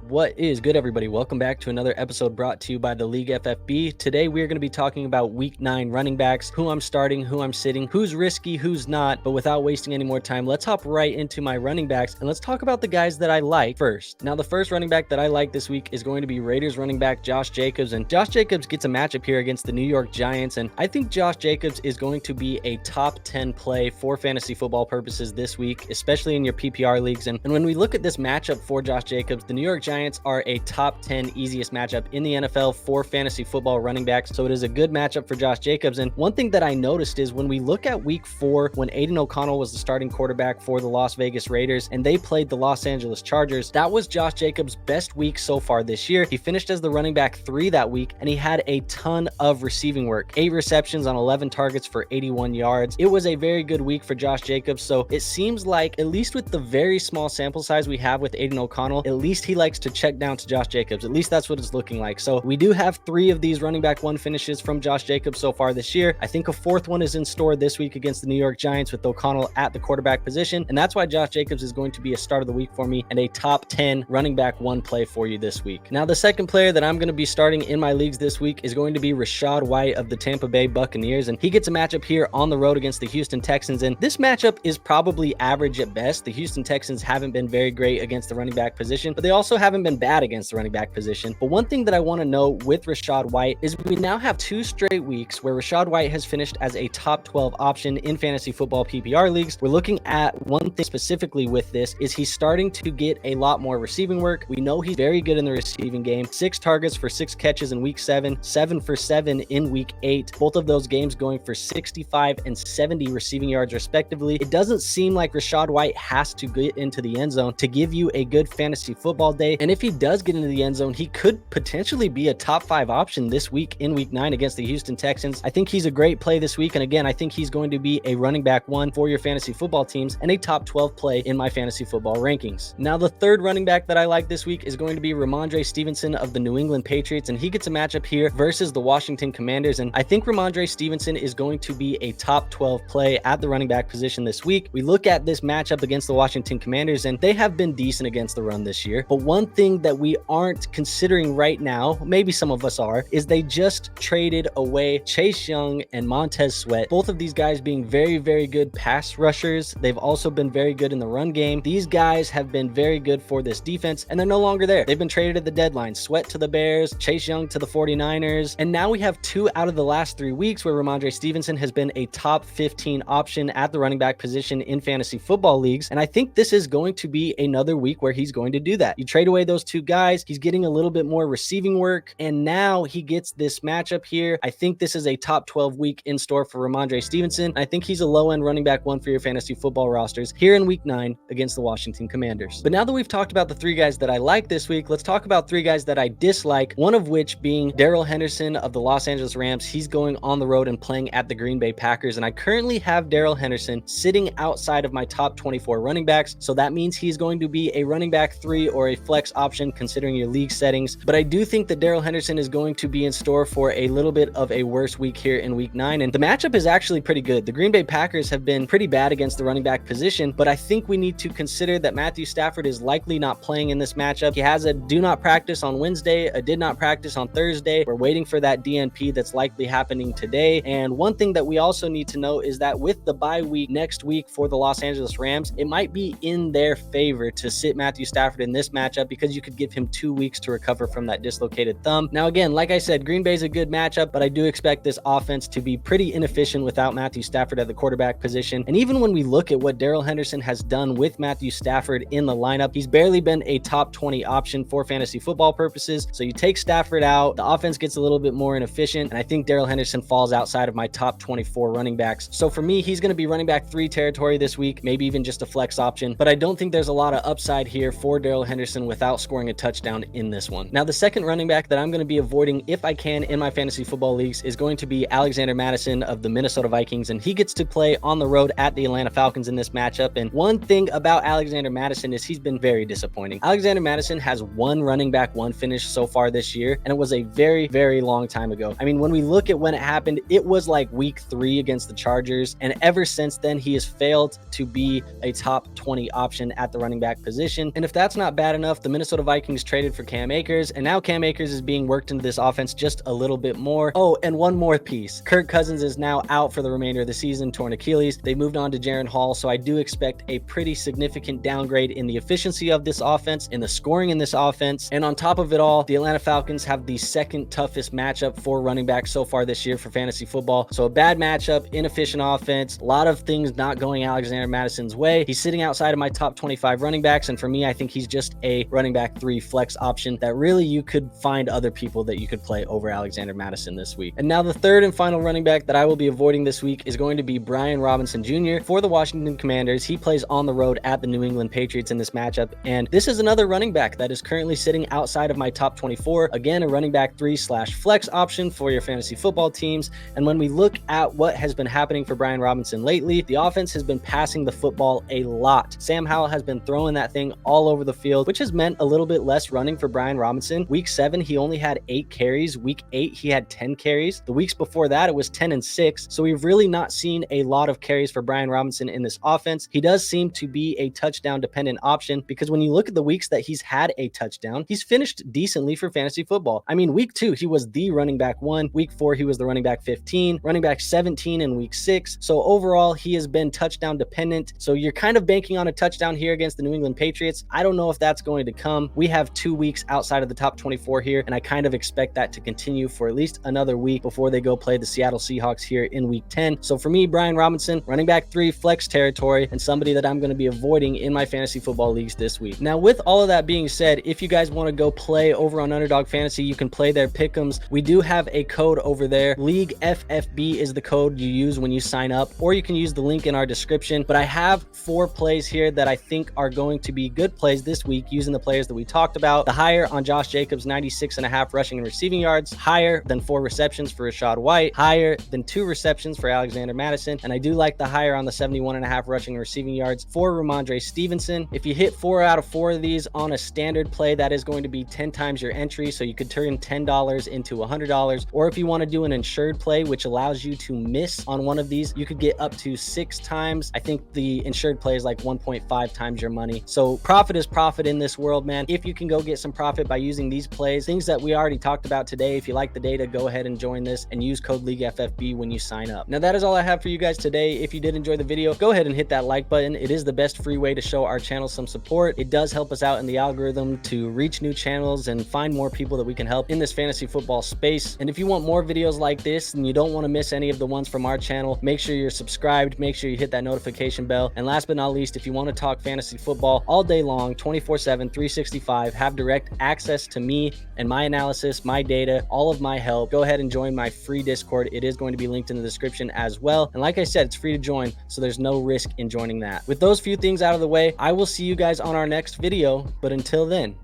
What is good, everybody? Welcome back to another episode brought to you by the League FFB. Today, we are going to be talking about Week 9 running backs, who I'm starting, who I'm sitting, who's risky, who's not. But without wasting any more time, let's hop right into my running backs, and let's talk about the guys that I like first. Now, the first running back that I like this week is going to be Raiders running back Josh Jacobs, and Josh Jacobs gets a matchup here against the New York Giants, and I think Josh Jacobs is going to be a top 10 play for fantasy football purposes this week, especially in your PPR leagues. And when we look at this matchup for Josh Jacobs, the New York Giants are a top 10 easiest matchup in the NFL for fantasy football running backs, so it is a good matchup for Josh Jacobs. And one thing that I noticed is when we look at week 4, when Aiden O'Connell was the starting quarterback for the Las Vegas Raiders and they played the Los Angeles Chargers, that was Josh Jacobs' best week so far this year. He finished as the running back 3 that week, and he had a ton of receiving work, 8 receptions on 11 targets for 81 yards. It was a very good week for Josh Jacobs, so it seems like, at least with the very small sample size we have with Aiden O'Connell, at least he likes to check down to Josh Jacobs. At least that's what it's looking like. So we do have 3 of these running back 1 finishes from Josh Jacobs so far this year. I think a 4th one is in store this week against the New York Giants with O'Connell at the quarterback position, and that's why Josh Jacobs is going to be a start of the week for me and a top 10 running back 1 play for you this week. Now, the second player that I'm going to be starting in my leagues this week is going to be Rachaad White of the Tampa Bay Buccaneers, and he gets a matchup here on the road against the Houston Texans, and this matchup is probably average at best. The Houston Texans haven't been very great against the running back position, but they also haven't been bad against the running back position. But one thing that I want to know with Rachaad White is we now have 2 straight weeks where Rachaad White has finished as a top 12 option in fantasy football PPR leagues. We're looking at one thing specifically with this is he's starting to get a lot more receiving work. We know he's very good in the receiving game. 6 targets for 6 catches in week 7, 7 for 7 in week 8. Both of those games going for 65 and 70 receiving yards respectively. It doesn't seem like Rachaad White has to get into the end zone to give you a good fantasy football day. And if he does get into the end zone, he could potentially be a top 5 option this week in week 9 against the Houston Texans. I think he's a great play this week. And again, I think he's going to be a running back 1 for your fantasy football teams and a top 12 play in my fantasy football rankings. Now, the third running back that I like this week is going to be Rhamondre Stevenson of the New England Patriots, and he gets a matchup here versus the Washington Commanders. And I think Rhamondre Stevenson is going to be a top 12 play at the running back position this week. We look at this matchup against the Washington Commanders, and they have been decent against the run this year. But one thing that we aren't considering right now, maybe some of us are, is they just traded away Chase Young and Montez Sweat. Both of these guys being very, very good pass rushers. They've also been very good in the run game. These guys have been very good for this defense, and they're no longer there. They've been traded at the deadline. Sweat to the Bears, Chase Young to the 49ers, and now we have 2 out of the last 3 weeks where Rhamondre Stevenson has been a top 15 option at the running back position in fantasy football leagues, and I think this is going to be another week where he's going to do that. You trade away those 2 guys, he's getting a little bit more receiving work, and now he gets this matchup here. I think this is a top 12 week in store for Rhamondre Stevenson. I think he's a low-end running back 1 for your fantasy football rosters here in week 9 against the Washington Commanders. But now that we've talked about the 3 guys that I like this week, let's talk about 3 guys that I dislike, one of which being Darrell Henderson of the Los Angeles Rams. He's going on the road and playing at the Green Bay Packers, and I currently have Darrell Henderson sitting outside of my top 24 running backs, so that means he's going to be a running back 3 or a flex option considering your league settings. But I do think that Darrell Henderson is going to be in store for a little bit of a worse week here in week 9, and the matchup is actually pretty good. The Green Bay Packers have been pretty bad against the running back position, but I think we need to consider that Matthew Stafford is likely not playing in this matchup. He has a do not practice on Wednesday, a did not practice on Thursday. We're waiting for that DNP that's likely happening today. And one thing that we also need to know is that with the bye week next week for the Los Angeles Rams, it might be in their favor to sit Matthew Stafford in this matchup because you could give him 2 weeks to recover from that dislocated thumb. Now, again, like I said, Green Bay's a good matchup, but I do expect this offense to be pretty inefficient without Matthew Stafford at the quarterback position. And even when we look at what Darrell Henderson has done with Matthew Stafford in the lineup, he's barely been a top 20 option for fantasy football purposes. So you take Stafford out, the offense gets a little bit more inefficient, and I think Darrell Henderson falls outside of my top 24 running backs. So for me, he's going to be running back 3 territory this week, maybe even just a flex option, but I don't think there's a lot of upside here for Darrell Henderson without scoring a touchdown in this one. Now, the second running back that I'm going to be avoiding if I can in my fantasy football leagues is going to be Alexander Mattison of the Minnesota Vikings, and he gets to play on the road at the Atlanta Falcons in this matchup. And one thing about Alexander Mattison is he's been very disappointing. Alexander Mattison has 1 running back 1 finish so far this year, and it was a very, very long time ago. I mean, when we look at when it happened, it was like week 3 against the Chargers, and ever since then, he has failed to be a top 20 option at the running back position. And if that's not bad enough, the Minnesota Vikings traded for Cam Akers, and now Cam Akers is being worked into this offense just a little bit more. Oh, and one more piece. Kirk Cousins is now out for the remainder of the season, torn Achilles. They moved on to Jaren Hall, so I do expect a pretty significant downgrade in the efficiency of this offense, in the scoring in this offense. And on top of it all, the Atlanta Falcons have the second toughest matchup for running backs so far this year for fantasy football. So a bad matchup, inefficient offense, a lot of things not going Alexander Mattison's way. He's sitting outside of my top 25 running backs, and for me, I think he's just a running back 3 flex option that really you could find other people that you could play over Alexander Mattison this week. And now the third and final running back that I will be avoiding this week is going to be Brian Robinson Jr. for the Washington Commanders. He plays on the road at the New England Patriots in this matchup, and this is another running back that is currently sitting outside of my top 24. Again, a running back 3/flex option for your fantasy football teams. And when we look at what has been happening for Brian Robinson lately, the offense has been passing the football a lot. Sam Howell has been throwing that thing all over the field, which has meant a little bit less running for Brian Robinson. Week 7, he only had 8 carries. Week 8, he had 10 carries. The weeks before that, it was 10 and 6. So we've really not seen a lot of carries for Brian Robinson in this offense. He does seem to be a touchdown dependent option, because when you look at the weeks that he's had a touchdown, he's finished decently for fantasy football. I mean, week 2, he was the running back 1. Week 4, he was the running back 15, running back 17 in week 6. So overall, he has been touchdown dependent. So you're kind of banking on a touchdown here against the New England Patriots. I don't know if that's going to come. We have 2 weeks outside of the top 24 here, and I kind of expect that to continue for at least another week before they go play the Seattle Seahawks here in week 10. So for me, Brian Robinson, running back 3 flex territory, and somebody that I'm going to be avoiding in my fantasy football leagues this week. Now, with all of that being said, if you guys want to go play over on Underdog Fantasy, you can play their pick'ems. We do have a code over there. League FFB is the code you use when you sign up, or you can use the link in our description. But I have 4 plays here that I think are going to be good plays this week using the players that we talked about. The higher on Josh Jacobs, 96.5 rushing and receiving yards, higher than 4 receptions for Rachaad White, higher than 2 receptions for Alexander Mattison, and I do like the higher on the 71.5 rushing and receiving yards for Rhamondre Stevenson. If you hit 4 out of 4 of these on a standard play, that is going to be 10 times your entry, so you could turn $10 into $100. Or if you want to do an insured play, which allows you to miss on one of these, you could get up to 6 times. I think the insured play is like 1.5 times your money. So profit is profit in this world, man. If you can go get some profit by using these plays, things that we already talked about today, if you like the data, go ahead and join this and use code LeagueFFB when you sign up. Now, that is all I have for you guys today. If you did enjoy the video, go ahead and hit that like button. It is the best free way to show our channel some support. It does help us out in the algorithm to reach new channels and find more people that we can help in this fantasy football space. And if you want more videos like this and you don't want to miss any of the ones from our channel, make sure you're subscribed, make sure you hit that notification bell. And last but not least, if you want to talk fantasy football all day long, 24/7, 365, have direct access to me and my analysis, my data, all of my help, go ahead and join my free Discord. It is going to be linked in the description as well. And like I said, it's free to join, so there's no risk in joining that. With those few things out of the way, I will see you guys on our next video. But until then,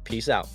peace out.